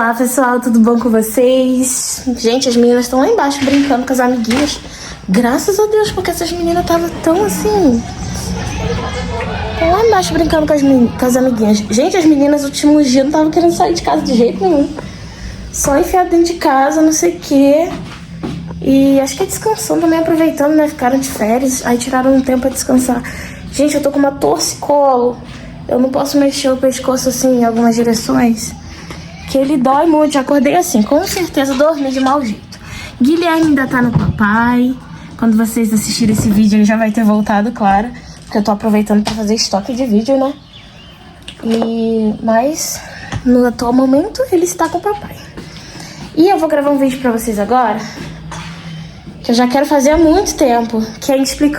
Olá pessoal, tudo bom com vocês? Gente, as meninas estão lá embaixo brincando com as amiguinhas. Graças a Deus, porque essas meninas estavam tão assim... Estão lá embaixo brincando com as amiguinhas. Gente, as meninas, no último dia, não estavam querendo sair de casa de jeito nenhum. Só enfiado dentro de casa, não sei o quê. E acho que é descansando também, aproveitando, né? Ficaram de férias, aí tiraram um tempo pra descansar. Gente, eu tô com uma torcicolo. Eu não posso mexer o pescoço assim em algumas direções, que ele dói muito. Já acordei assim, com certeza dormi de mau jeito. Guilherme ainda tá no papai. Quando vocês assistirem esse vídeo, ele já vai ter voltado, claro, porque eu tô aproveitando pra fazer estoque de vídeo, né? Mas no atual momento ele está com o papai. E eu vou gravar um vídeo pra vocês agora, que eu já quero fazer há muito tempo, que é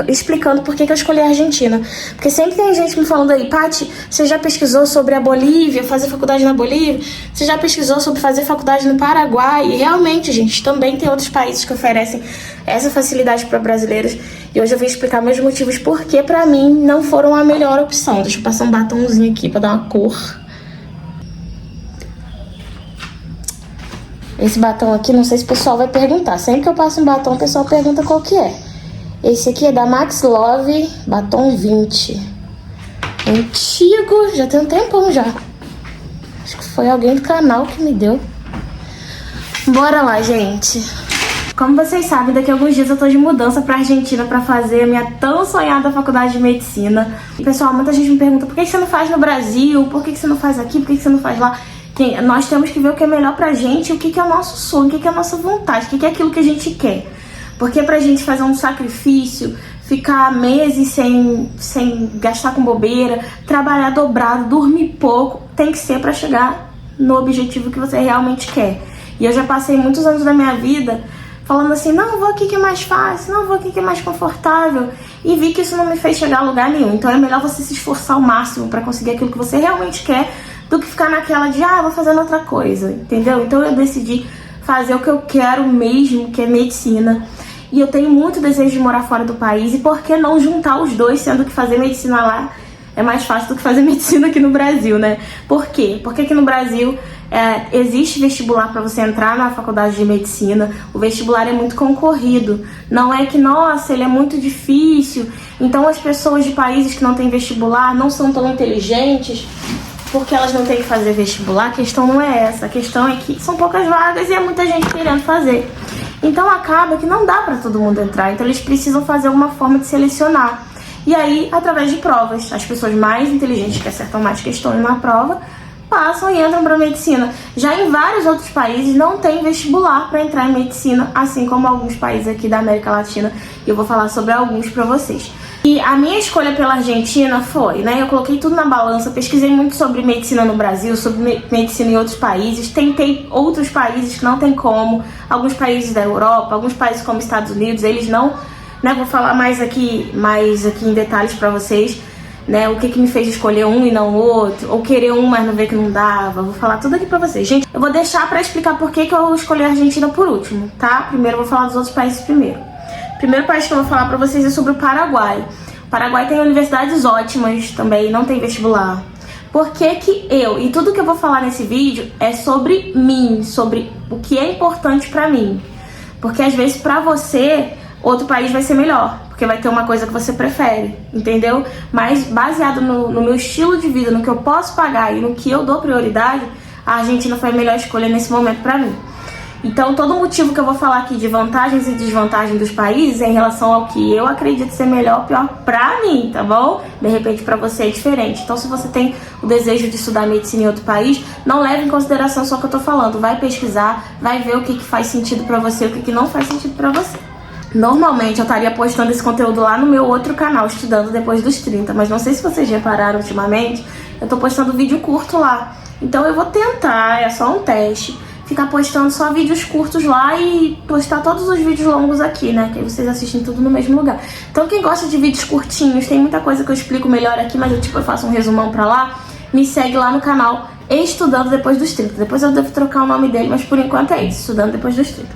explicando por que eu escolhi a Argentina. Porque sempre tem gente me falando aí, Paty, você já pesquisou sobre a Bolívia, fazer faculdade na Bolívia? Você já pesquisou sobre fazer faculdade no Paraguai? E realmente, gente, também tem outros países que oferecem essa facilidade para brasileiros. E hoje eu vou explicar meus motivos por que, pra mim, não foram a melhor opção. Deixa eu passar um batomzinho aqui pra dar uma cor. Esse batom aqui, não sei se o pessoal vai perguntar. Sempre que eu passo um batom, o pessoal pergunta qual que é. Esse aqui é da Max Love, batom 20. Antigo, já tem um tempão já. Acho que foi alguém do canal que me deu. Bora lá, gente. Como vocês sabem, daqui a alguns dias eu tô de mudança pra Argentina pra fazer a minha tão sonhada faculdade de medicina. E, pessoal, muita gente me pergunta, por que você não faz no Brasil? Por que você não faz aqui? Por que você não faz lá? Nós temos que ver o que é melhor pra gente, o que é o nosso sonho, o que é a nossa vontade, o que é aquilo que a gente quer. Porque pra gente fazer um sacrifício, ficar meses sem gastar com bobeira, trabalhar dobrado, dormir pouco, tem que ser pra chegar no objetivo que você realmente quer. E eu já passei muitos anos da minha vida falando assim, não, vou aqui que é mais fácil, não, vou aqui que é mais confortável. E vi que isso não me fez chegar a lugar nenhum. Então é melhor você se esforçar ao máximo pra conseguir aquilo que você realmente quer, do que ficar naquela de, vou fazendo outra coisa, entendeu? Então eu decidi fazer o que eu quero mesmo, que é medicina. E eu tenho muito desejo de morar fora do país, e por que não juntar os dois, sendo que fazer medicina lá é mais fácil do que fazer medicina aqui no Brasil, né? Por quê? Porque aqui no Brasil existe vestibular para você entrar na faculdade de medicina. O vestibular é muito concorrido. Não é que, nossa, ele é muito difícil. Então as pessoas de países que não têm vestibular não são tão inteligentes porque elas não têm que fazer vestibular. A questão não é essa. A questão é que são poucas vagas e é muita gente querendo fazer. Então acaba que não dá para todo mundo entrar. Então eles precisam fazer uma forma de selecionar. E aí, através de provas, as pessoas mais inteligentes que acertam mais questões na prova passam e entram para medicina. Já em vários outros países não tem vestibular para entrar em medicina, assim como alguns países aqui da América Latina. E eu vou falar sobre alguns para vocês. E a minha escolha pela Argentina foi, né? Eu coloquei tudo na balança, pesquisei muito sobre medicina no Brasil, sobre medicina em outros países, tentei outros países que não tem como, alguns países da Europa, alguns países como Estados Unidos, eles não, né? Vou falar mais aqui em detalhes pra vocês, né? O que me fez escolher um e não outro, ou querer um, mas não ver que não dava. Vou falar tudo aqui pra vocês. Gente, eu vou deixar pra explicar por que eu escolhi a Argentina por último, tá? Primeiro eu vou falar dos outros países primeiro. O primeiro país que eu vou falar pra vocês é sobre o Paraguai. O Paraguai tem universidades ótimas também, não tem vestibular. Por que que e tudo que eu vou falar nesse vídeo é sobre mim, sobre o que é importante pra mim. Porque às vezes pra você, outro país vai ser melhor, porque vai ter uma coisa que você prefere, entendeu? Mas baseado no meu estilo de vida, no que eu posso pagar e no que eu dou prioridade, a Argentina foi a melhor escolha nesse momento pra mim. Então, todo motivo que eu vou falar aqui de vantagens e desvantagens dos países é em relação ao que eu acredito ser melhor ou pior pra mim, tá bom? De repente, pra você é diferente. Então, se você tem o desejo de estudar medicina em outro país, não leve em consideração só o que eu tô falando. Vai pesquisar, vai ver o que faz sentido pra você e o que não faz sentido pra você. Normalmente, eu estaria postando esse conteúdo lá no meu outro canal, Estudando Depois dos 30. Mas não sei se vocês repararam ultimamente, eu tô postando vídeo curto lá. Então, eu vou tentar, é só um teste, ficar postando só vídeos curtos lá e postar todos os vídeos longos aqui, né? Que aí vocês assistem tudo no mesmo lugar. Então quem gosta de vídeos curtinhos, tem muita coisa que eu explico melhor aqui, mas eu faço um resumão pra lá, me segue lá no canal Estudando Depois dos 30. Depois eu devo trocar o nome dele, mas por enquanto é isso, Estudando Depois dos 30.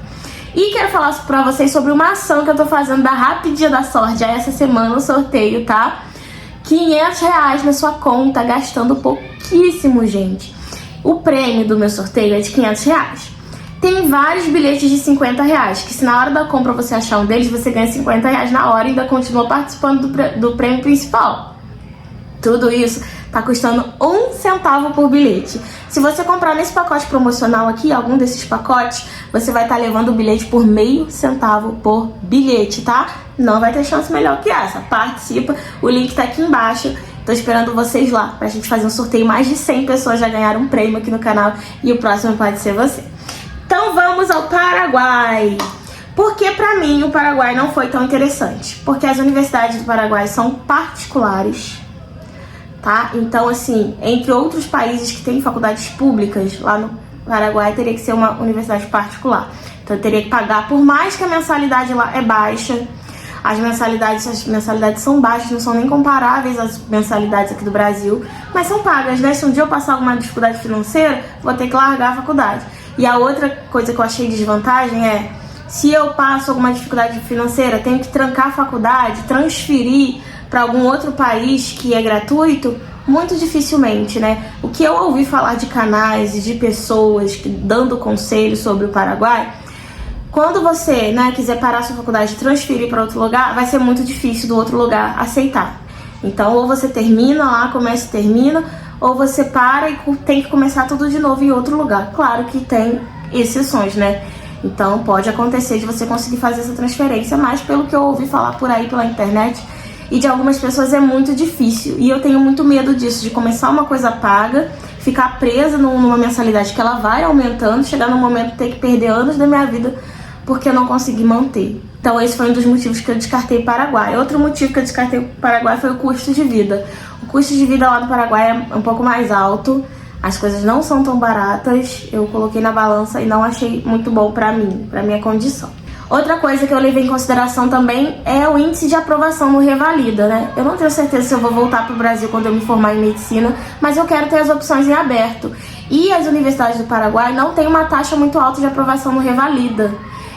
E quero falar pra vocês sobre uma ação que eu tô fazendo da Rapidinha da Sorte. Essa semana o sorteio, tá? R$500 na sua conta, gastando pouquíssimo, gente. O prêmio do meu sorteio é de R$500. Tem vários bilhetes de R$50, que se na hora da compra você achar um deles, você ganha R$50 na hora e ainda continua participando do prêmio principal. Tudo isso tá custando 1 centavo por bilhete. Se você comprar nesse pacote promocional aqui, algum desses pacotes, você vai estar levando o bilhete por meio centavo por bilhete, tá? Não vai ter chance melhor que essa. Participa, o link tá aqui embaixo. Tô esperando vocês lá pra gente fazer um sorteio. Mais de 100 pessoas já ganharam um prêmio aqui no canal e o próximo pode ser você. Então vamos ao Paraguai. Porque pra mim o Paraguai não foi tão interessante? Porque as universidades do Paraguai são particulares, tá? Então, assim, entre outros países que têm faculdades públicas, lá no Paraguai teria que ser uma universidade particular. Então eu teria que pagar, por mais que a mensalidade lá é baixa, as mensalidades são baixas, não são nem comparáveis às mensalidades aqui do Brasil, mas são pagas, né? Se um dia eu passar alguma dificuldade financeira, vou ter que largar a faculdade. E a outra coisa que eu achei de desvantagem é, se eu passo alguma dificuldade financeira, tenho que trancar a faculdade, transferir para algum outro país que é gratuito, muito dificilmente, né? O que eu ouvi falar de canais e de pessoas que dando conselhos sobre o Paraguai, quando você, né, quiser parar a sua faculdade e transferir para outro lugar, vai ser muito difícil do outro lugar aceitar. Então, ou você termina lá, começa e termina, ou você para e tem que começar tudo de novo em outro lugar. Claro que tem exceções, né? Então, pode acontecer de você conseguir fazer essa transferência, mas pelo que eu ouvi falar por aí pela internet e de algumas pessoas é muito difícil. E eu tenho muito medo disso, de começar uma coisa paga, ficar presa numa mensalidade que ela vai aumentando, chegar num momento de ter que perder anos da minha vida porque eu não consegui manter. Então esse foi um dos motivos que eu descartei o Paraguai. Outro motivo que eu descartei o Paraguai foi o custo de vida. O custo de vida lá no Paraguai é um pouco mais alto, as coisas não são tão baratas. Eu coloquei na balança e não achei muito bom pra minha condição. Outra coisa que eu levei em consideração também é o índice de aprovação no Revalida, né? Eu não tenho certeza se eu vou voltar pro Brasil quando eu me formar em medicina, mas eu quero ter as opções em aberto. E as universidades do Paraguai não têm uma taxa muito alta de aprovação no Revalida.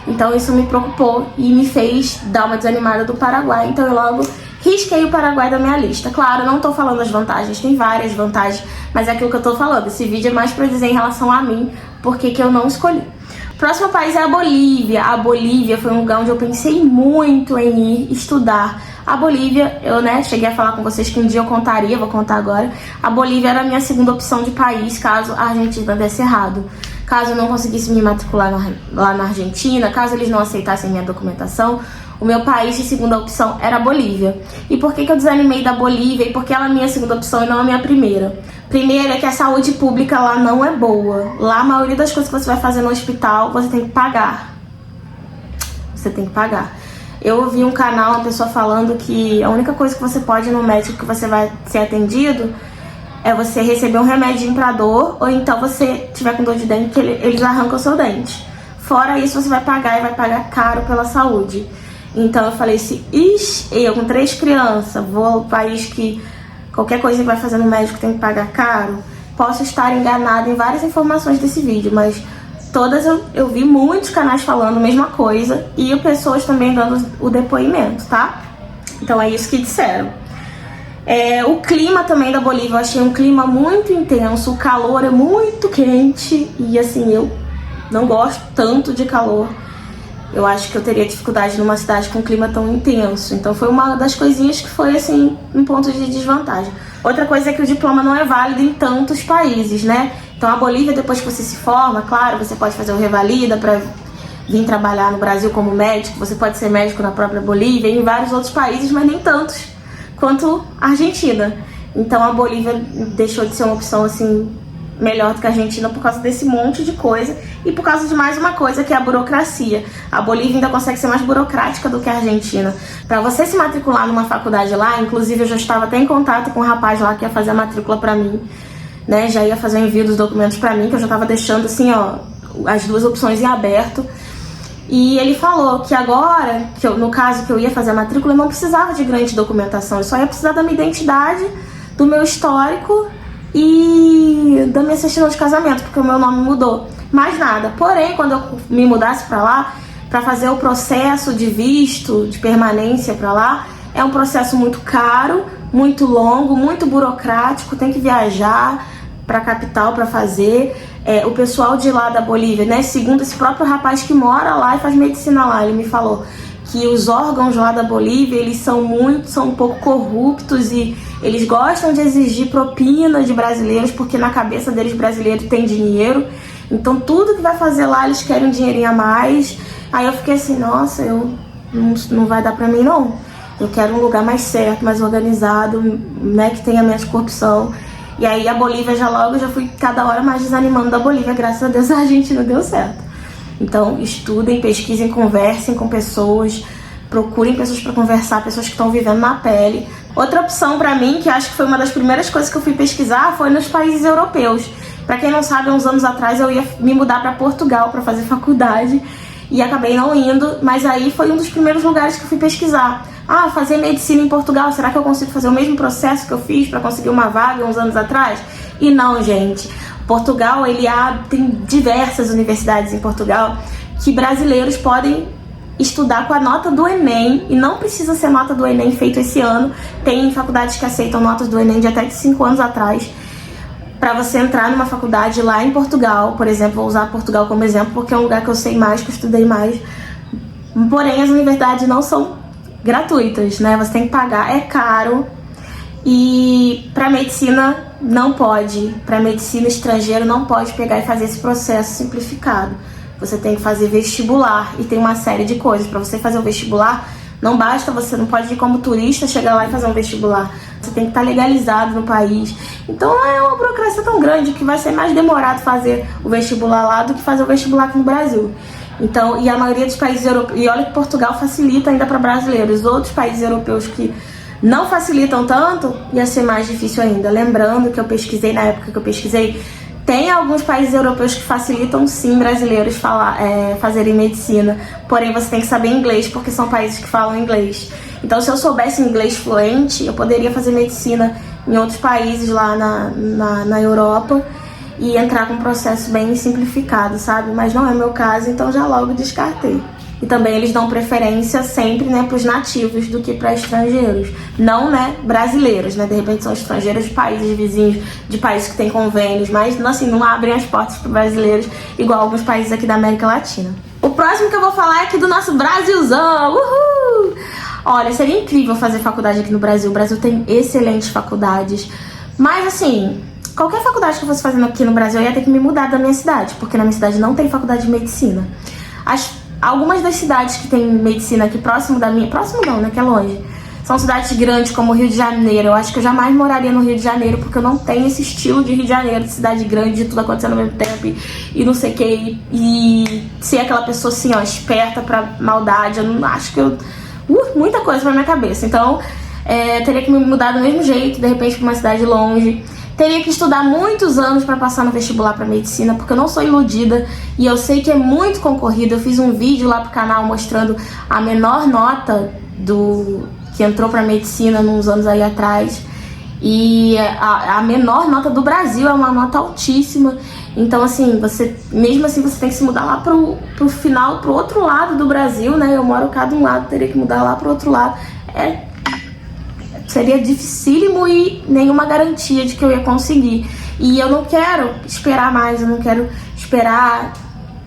Então isso me preocupou e me fez dar uma desanimada do Paraguai. Então eu logo risquei o Paraguai da minha lista. Claro, não tô falando as vantagens, tem várias vantagens, mas é aquilo que eu tô falando. Esse vídeo é mais pra dizer em relação a mim, porque que eu não escolhi. O próximo país é a Bolívia. A Bolívia foi um lugar onde eu pensei muito em ir estudar. A Bolívia, eu cheguei a falar com vocês que um dia eu contaria, vou contar agora. A Bolívia era a minha segunda opção de país, caso a Argentina desse errado. Caso eu não conseguisse me matricular lá na Argentina, caso eles não aceitassem minha documentação, o meu país de segunda opção era a Bolívia. E por que eu desanimei da Bolívia? E por que ela é a minha segunda opção e não a minha primeira? Primeiro é que a saúde pública lá não é boa. Lá a maioria das coisas que você vai fazer no hospital, você tem que pagar. Você tem que pagar. Eu ouvi um canal, uma pessoa falando que a única coisa que você pode ir no médico que você vai ser atendido é você receber um remedinho pra dor, ou então você tiver com dor de dente, que eles arrancam o seu dente. Fora isso, você vai pagar e vai pagar caro pela saúde. Então eu falei assim, eu com 3 crianças, vou ao país que qualquer coisa que vai fazer no médico tem que pagar caro. Posso estar enganada em várias informações desse vídeo, mas todas eu vi muitos canais falando a mesma coisa e pessoas também dando o depoimento, tá? Então é isso que disseram. O clima também da Bolívia, eu achei um clima muito intenso, o calor é muito quente e assim, eu não gosto tanto de calor. Eu acho que eu teria dificuldade numa cidade com um clima tão intenso. Então foi uma das coisinhas que foi assim, um ponto de desvantagem. Outra coisa é que o diploma não é válido em tantos países, né? Então a Bolívia, depois que você se forma, claro, você pode fazer o Revalida para vir trabalhar no Brasil como médico, você pode ser médico na própria Bolívia e em vários outros países, mas nem tantos quanto a Argentina. Então a Bolívia deixou de ser uma opção assim melhor do que a Argentina por causa desse monte de coisa e por causa de mais uma coisa, que é a burocracia. A Bolívia ainda consegue ser mais burocrática do que a Argentina. Para você se matricular numa faculdade lá, inclusive eu já estava até em contato com um rapaz lá que ia fazer a matrícula para mim, né? Já ia fazer o envio dos documentos para mim, que eu já estava deixando assim, ó, as 2 opções em aberto. E ele falou que agora, no caso que eu ia fazer a matrícula, eu não precisava de grande documentação, eu só ia precisar da minha identidade, do meu histórico e da minha certidão de casamento, porque o meu nome mudou. Mais nada. Porém, quando eu me mudasse pra lá, pra fazer o processo de visto, de permanência pra lá, é um processo muito caro, muito longo, muito burocrático, tem que viajar, pra capital pra fazer. O pessoal de lá da Bolívia, né, segundo esse próprio rapaz que mora lá e faz medicina lá, ele me falou que os órgãos lá da Bolívia, eles são um pouco corruptos e eles gostam de exigir propina de brasileiros, porque na cabeça deles brasileiro tem dinheiro. Então tudo que vai fazer lá, eles querem um dinheirinho a mais. Aí eu fiquei assim, nossa, não vai dar pra mim não. Eu quero um lugar mais certo, mais organizado, né, que tenha menos corrupção. E aí a Bolívia já fui cada hora mais desanimando da Bolívia, graças a Deus a Argentina deu certo. Então estudem, pesquisem, conversem com pessoas, procurem pessoas para conversar, pessoas que estão vivendo na pele. Outra opção para mim, que acho que foi uma das primeiras coisas que eu fui pesquisar, foi nos países europeus. Para quem não sabe, há uns anos atrás eu ia me mudar para Portugal para fazer faculdade e acabei não indo, mas aí foi um dos primeiros lugares que eu fui pesquisar. Fazer medicina em Portugal, será que eu consigo fazer o mesmo processo que eu fiz para conseguir uma vaga uns anos atrás? E não, gente. Portugal, tem diversas universidades em Portugal que brasileiros podem estudar com a nota do Enem, e não precisa ser nota do Enem feito esse ano. Tem faculdades que aceitam notas do Enem de até de 5 anos atrás, para você entrar numa faculdade lá em Portugal. Por exemplo, vou usar Portugal como exemplo porque é um lugar que eu sei mais, que eu estudei mais. Porém, as universidades não são gratuitas, né? Você tem que pagar, é caro. E para medicina não pode, para medicina estrangeira não pode pegar e fazer esse processo simplificado. Você tem que fazer vestibular e tem uma série de coisas. Para você fazer o vestibular, não basta, você não pode ir como turista, chegar lá e fazer um vestibular. Você tem que estar legalizado no país. Então é uma burocracia tão grande que vai ser mais demorado fazer o vestibular lá do que fazer o vestibular aqui no Brasil. Então, e a maioria dos países europeus, e olha que Portugal facilita ainda para brasileiros. Outros países europeus que não facilitam tanto, ia ser mais difícil ainda. Lembrando que eu pesquisei, na época que eu pesquisei, tem alguns países europeus que facilitam sim brasileiros fazerem medicina. Porém, você tem que saber inglês, porque são países que falam inglês. Então, se eu soubesse inglês fluente, eu poderia fazer medicina em outros países lá na Europa e entrar com um processo bem simplificado, sabe? Mas não é meu caso, então já logo descartei. E também eles dão preferência sempre, né, para os nativos do que para estrangeiros. Não, né, brasileiros, né? De repente são estrangeiros de países vizinhos, de países que têm convênios, mas assim, não abrem as portas para brasileiros igual alguns países aqui da América Latina. O próximo que eu vou falar é aqui do nosso Brasilzão. Uhul! Olha, seria incrível fazer faculdade aqui no Brasil. O Brasil tem excelentes faculdades. Mas assim, qualquer faculdade que eu fosse fazendo aqui no Brasil, eu ia ter que me mudar da minha cidade, porque na minha cidade não tem faculdade de medicina. Algumas das cidades que tem medicina aqui próximo da minha... Próximo não, né? Que é longe. São cidades grandes como o Rio de Janeiro. Eu acho que eu jamais moraria no Rio de Janeiro, porque eu não tenho esse estilo de Rio de Janeiro, de cidade grande, de tudo acontecendo ao mesmo tempo e não sei o que. E ser aquela pessoa assim, ó, esperta pra maldade. Eu não acho que eu... muita coisa pra minha cabeça. Então, teria que me mudar do mesmo jeito, de repente pra uma cidade longe. Teria que estudar muitos anos para passar no vestibular para medicina, porque eu não sou iludida e eu sei que é muito concorrido. Eu fiz um vídeo lá pro canal mostrando a menor nota que entrou para medicina uns anos aí atrás. E a menor nota do Brasil é uma nota altíssima. Então, assim, mesmo assim você tem que se mudar lá pro final, pro outro lado do Brasil, né? Eu moro cá de um lado, teria que mudar lá pro outro lado. Seria dificílimo e nenhuma garantia de que eu ia conseguir. E eu não quero esperar mais, eu não quero esperar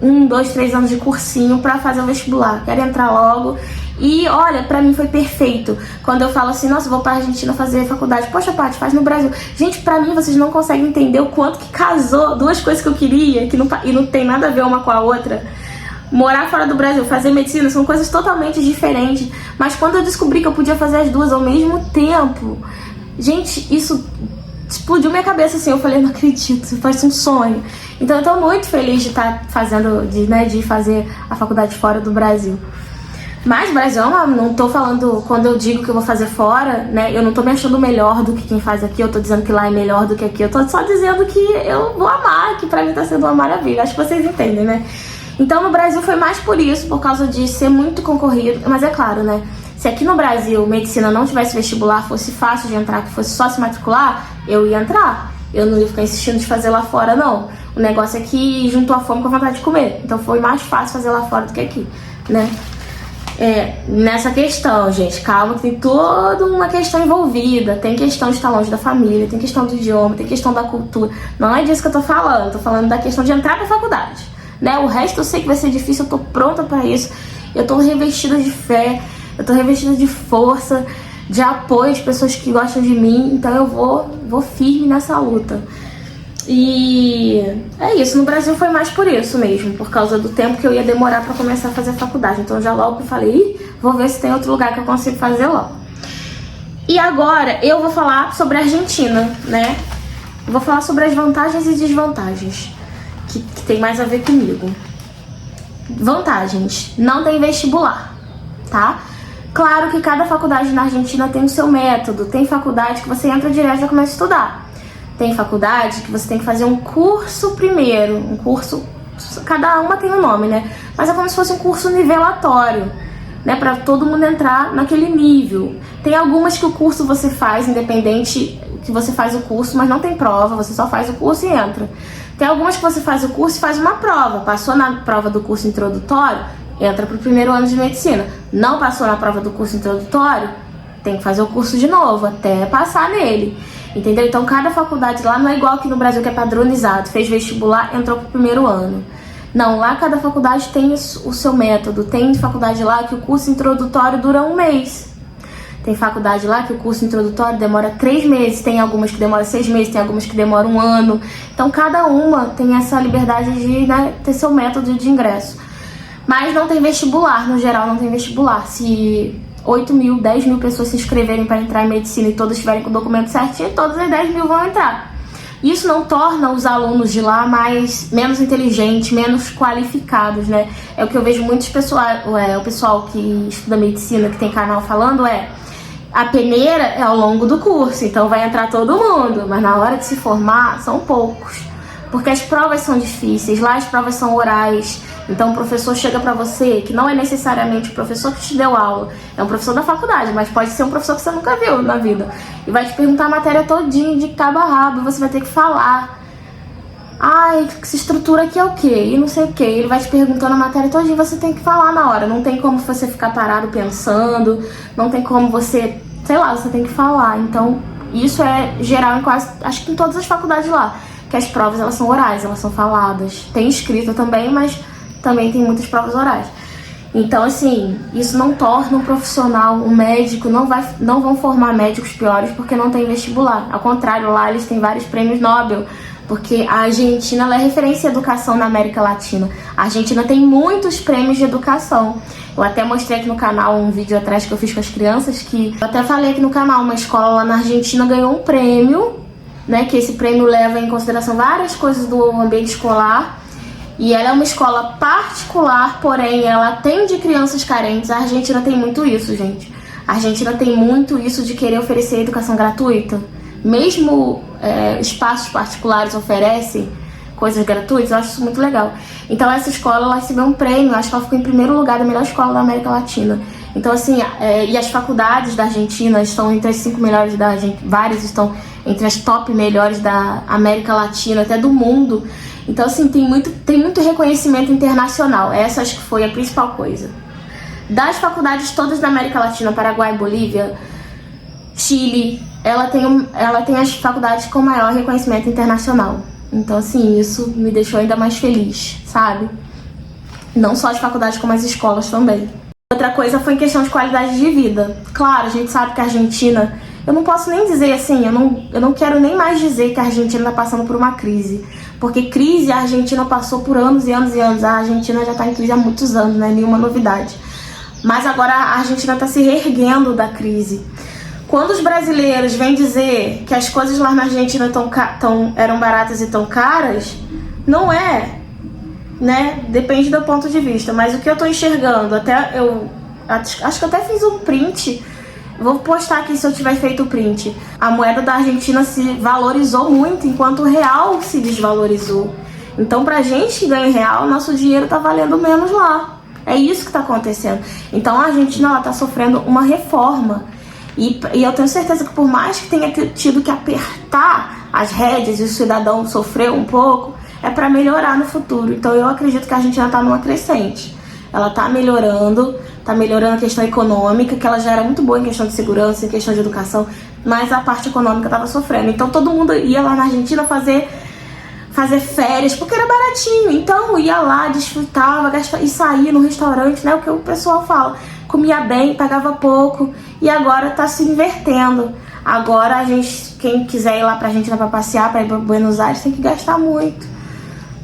1, 2, 3 anos de cursinho pra fazer o vestibular. Quero entrar logo. E olha, pra mim foi perfeito. Quando eu falo assim, nossa, vou pra Argentina fazer faculdade. Poxa, Paty, faz no Brasil. Gente, pra mim vocês não conseguem entender o quanto que casou duas coisas que eu queria e não tem nada a ver uma com a outra. Morar fora do Brasil, fazer medicina, são coisas totalmente diferentes. Mas quando eu descobri que eu podia fazer as duas ao mesmo tempo, gente, isso explodiu minha cabeça assim. Eu falei, não acredito, isso parece um sonho. Então eu tô muito feliz de estar fazendo, de fazer a faculdade fora do Brasil. Mas Brasil, eu não tô falando, quando eu digo que eu vou fazer fora, né, eu não tô me achando melhor do que quem faz aqui, eu tô dizendo que lá é melhor do que aqui. Eu tô só dizendo que eu vou amar, que pra mim tá sendo uma maravilha. Acho que vocês entendem, né? Então no Brasil foi mais por isso, por causa de ser muito concorrido. Mas é claro, né? Se aqui no Brasil medicina não tivesse vestibular, fosse fácil de entrar, que fosse só se matricular, eu ia entrar. Eu não ia ficar insistindo de fazer lá fora, não. O negócio é que juntou a fome com a vontade de comer. Então foi mais fácil fazer lá fora do que aqui, né? nessa questão, gente. Calma, que tem toda uma questão envolvida. Tem questão de estar longe da família, tem questão do idioma, tem questão da cultura. Não é disso que eu tô falando da questão de entrar pra faculdade, né? O resto eu sei que vai ser difícil, eu tô pronta pra isso. Eu tô revestida de fé, eu tô revestida de força, de apoio de pessoas que gostam de mim. Então eu vou firme nessa luta. E é isso, no Brasil foi mais por isso mesmo, por causa do tempo que eu ia demorar pra começar a fazer a faculdade. Então já logo eu falei, vou ver se tem outro lugar que eu consigo fazer logo. E agora eu vou falar sobre a Argentina, né? Vou falar sobre as vantagens e desvantagens, que tem mais a ver comigo. Vantagens: não tem vestibular, tá? Claro que cada faculdade na Argentina tem o seu método. Tem faculdade que você entra direto e já começa a estudar. Tem faculdade que você tem que fazer um curso primeiro. Um curso, cada uma tem um nome, né? Mas é como se fosse um curso nivelatório, né? Pra todo mundo entrar naquele nível. Tem algumas que o curso você faz independente, que você faz o curso, mas não tem prova. Você só faz o curso e entra. Tem algumas que você faz o curso e faz uma prova. Passou na prova do curso introdutório, entra pro primeiro ano de medicina. Não passou na prova do curso introdutório, tem que fazer o curso de novo, até passar nele. Entendeu? Então cada faculdade lá não é igual aqui no Brasil, que é padronizado. Fez vestibular, entrou pro primeiro ano. Não, lá cada faculdade tem o seu método. Tem faculdade lá que o curso introdutório dura 1 mês. Tem faculdade lá que o curso introdutório demora 3 meses. Tem algumas que demoram 6 meses, tem algumas que demoram 1 ano. Então cada uma tem essa liberdade de, né, ter seu método de ingresso. Mas não tem vestibular, no geral não tem vestibular. Se 8 mil, 10 mil pessoas se inscreverem para entrar em medicina e todas estiverem com o documento certinho, todas as 10 mil vão entrar. Isso não torna os alunos de lá menos inteligentes, menos qualificados, né? É o que eu vejo muitos o pessoal que estuda medicina, que tem canal falando, a peneira é ao longo do curso, então vai entrar todo mundo, mas na hora de se formar são poucos. Porque as provas são difíceis, lá as provas são orais. Então o professor chega pra você, que não é necessariamente o professor que te deu aula, é um professor da faculdade, mas pode ser um professor que você nunca viu na vida, e vai te perguntar a matéria todinha, de cabo a rabo, e você vai ter que falar. Ai, essa estrutura aqui é o quê? E não sei o quê. Ele vai te perguntando a matéria todinha, você tem que falar na hora. Não tem como você ficar parado pensando, não tem como você, sei lá, você tem que falar. Então isso é geral em quase, acho que em todas as faculdades lá, que as provas elas são orais, elas são faladas. Tem escrita também, mas também tem muitas provas orais. Então, assim, isso não torna um profissional, um médico, não vão formar médicos piores porque não tem vestibular. Ao contrário, lá eles têm vários prêmios Nobel, porque a Argentina ela é referência em educação na América Latina. A Argentina tem muitos prêmios de educação. Eu até mostrei aqui no canal um vídeo atrás que eu fiz com as crianças, que eu até falei aqui no canal, uma escola lá na Argentina ganhou um prêmio, né, que esse prêmio leva em consideração várias coisas do ambiente escolar. E ela é uma escola particular, porém ela atende crianças carentes. A Argentina tem muito isso, gente. A Argentina tem muito isso de querer oferecer educação gratuita. Mesmo espaços particulares oferecem coisas gratuitas, eu acho isso muito legal. Então essa escola ela recebeu um prêmio, acho que ela ficou em primeiro lugar da melhor escola da América Latina. Então assim, e as faculdades da Argentina estão entre as 5 melhores da Argentina, várias estão entre as top melhores da América Latina, até do mundo. Então assim, tem muito reconhecimento internacional. Essa acho que foi a principal coisa. Das faculdades todas da América Latina, Paraguai, Bolívia, Chile, ela tem as faculdades com maior reconhecimento internacional. Então assim, isso me deixou ainda mais feliz, sabe? Não só as faculdades, como as escolas também. Outra coisa foi em questão de qualidade de vida. Claro, a gente sabe que a Argentina, eu não posso nem dizer assim, eu não quero nem mais dizer que a Argentina está passando por uma crise. Porque crise a Argentina passou por anos e anos e anos. A Argentina já está em crise há muitos anos, não é nenhuma novidade. Mas agora a Argentina está se reerguendo da crise. Quando os brasileiros vêm dizer que as coisas lá na Argentina eram baratas e tão caras, não é, né? Depende do ponto de vista. Mas o que eu tô enxergando, acho que eu até fiz um print, vou postar aqui se eu tiver feito o print. A moeda da Argentina se valorizou muito, enquanto o real se desvalorizou. Então pra gente que ganha em real, nosso dinheiro tá valendo menos lá. É isso que tá acontecendo. Então a Argentina ela tá sofrendo uma reforma. E eu tenho certeza que por mais que tenha tido que apertar as rédeas e o cidadão sofreu um pouco, é para melhorar no futuro. Então eu acredito que a Argentina está numa crescente. ela tá melhorando a questão econômica, que ela já era muito boa em questão de segurança, em questão de educação, mas a parte econômica tava sofrendo. Então todo mundo ia lá na Argentina fazer férias, porque era baratinho. Então ia lá, desfrutava, gastava, e saía no restaurante, né? O que o pessoal fala, comia bem, pagava pouco, e agora tá se invertendo. Agora a gente, quem quiser ir lá pra Argentina pra passear, pra ir pra Buenos Aires, tem que gastar muito,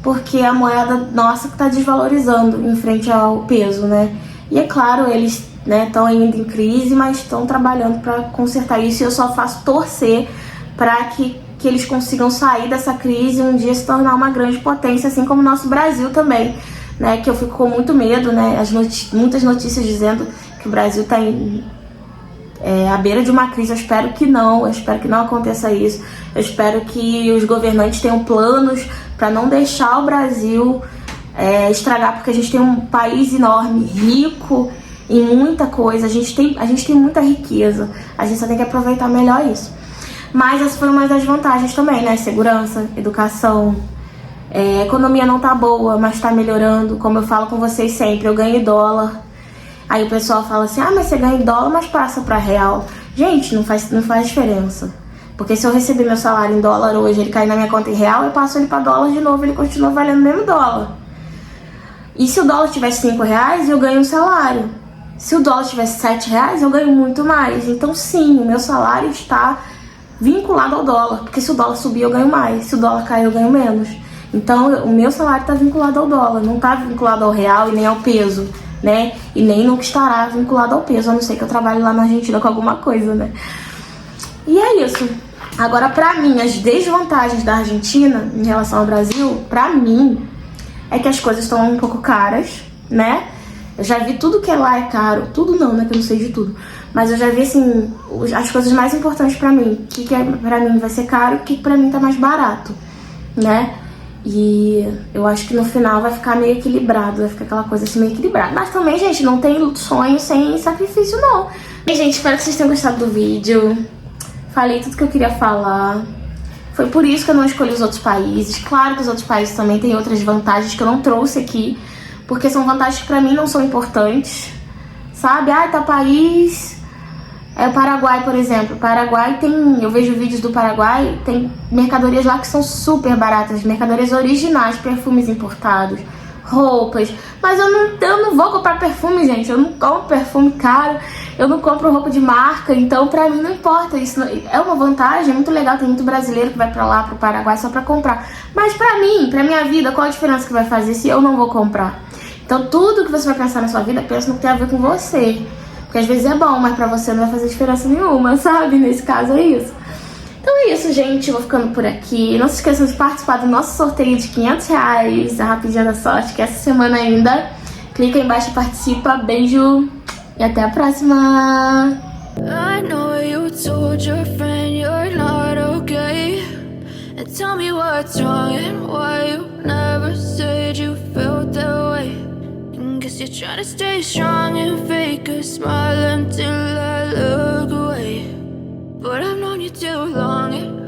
porque a moeda nossa que tá desvalorizando em frente ao peso, né? E é claro, eles estão ainda em crise, mas estão trabalhando para consertar isso, e eu só faço torcer para que eles consigam sair dessa crise e um dia se tornar uma grande potência, assim como o nosso Brasil também, né? Que eu fico com muito medo, né? Muitas notícias dizendo que o Brasil está à beira de uma crise. Eu espero que não aconteça isso. Eu espero que os governantes tenham planos para não deixar o Brasil estragar, porque a gente tem um país enorme, rico em muita coisa, a gente tem muita riqueza, a gente só tem que aproveitar melhor isso. Mas essas foram mais das vantagens também, né? Segurança, educação, a economia não tá boa, mas tá melhorando, como eu falo com vocês sempre, eu ganho em dólar. Aí o pessoal fala assim, mas você ganha em dólar, mas passa pra real. Gente, não faz diferença. Porque se eu receber meu salário em dólar hoje, ele cair na minha conta em real, eu passo ele pra dólar de novo, ele continua valendo o mesmo dólar. E se o dólar tivesse R$5, eu ganho um salário. Se o dólar tivesse R$7, eu ganho muito mais. Então sim, o meu salário está vinculado ao dólar, porque se o dólar subir, eu ganho mais. Se o dólar cair, eu ganho menos. Então o meu salário está vinculado ao dólar, não está vinculado ao real e nem ao peso, né? E nem no que estará vinculado ao peso, a não ser que eu trabalhe lá na Argentina com alguma coisa, né? E é isso. Agora, pra mim, as desvantagens da Argentina em relação ao Brasil, pra mim, é que as coisas estão um pouco caras, né? Eu já vi tudo que lá é caro. Tudo não, né? Que eu não sei de tudo. Mas eu já vi, assim, as coisas mais importantes pra mim. O que pra mim vai ser caro e o que pra mim tá mais barato, né? E eu acho que no final vai ficar meio equilibrado. Vai ficar aquela coisa assim meio equilibrada. Mas também, gente, não tem sonho sem sacrifício, não. E, gente, espero que vocês tenham gostado do vídeo. Falei tudo que eu queria falar. Foi por isso que eu não escolhi os outros países. Claro que os outros países também têm outras vantagens que eu não trouxe aqui, porque são vantagens que pra mim não são importantes, sabe? Tal país... o Paraguai, por exemplo. O Paraguai tem... Eu vejo vídeos do Paraguai, tem mercadorias lá que são super baratas, mercadorias originais, perfumes importados, roupas. Mas eu não vou comprar perfume, gente. Eu não compro perfume caro, eu não compro roupa de marca, então pra mim não importa. Isso é uma vantagem, é muito legal. Tem muito brasileiro que vai pra lá, pro Paraguai, só pra comprar. Mas pra mim, pra minha vida, qual a diferença que vai fazer se eu não vou comprar? Então tudo que você vai pensar na sua vida, pensa no que tem a ver com você. Porque às vezes é bom, mas pra você não vai fazer diferença nenhuma, sabe? Nesse caso é isso. Então é isso, gente. Eu vou ficando por aqui. Não se esqueçam de participar do nosso sorteio de R$500, a Rapidinha da Sorte, que é essa semana ainda. Clica aí embaixo e participa. Beijo e até a próxima! I know you told your friend you're not okay, and tell me what's wrong and why you never said you felt that way. And guess you're trying to stay strong and fake a smile until I look away, but I've known you too long.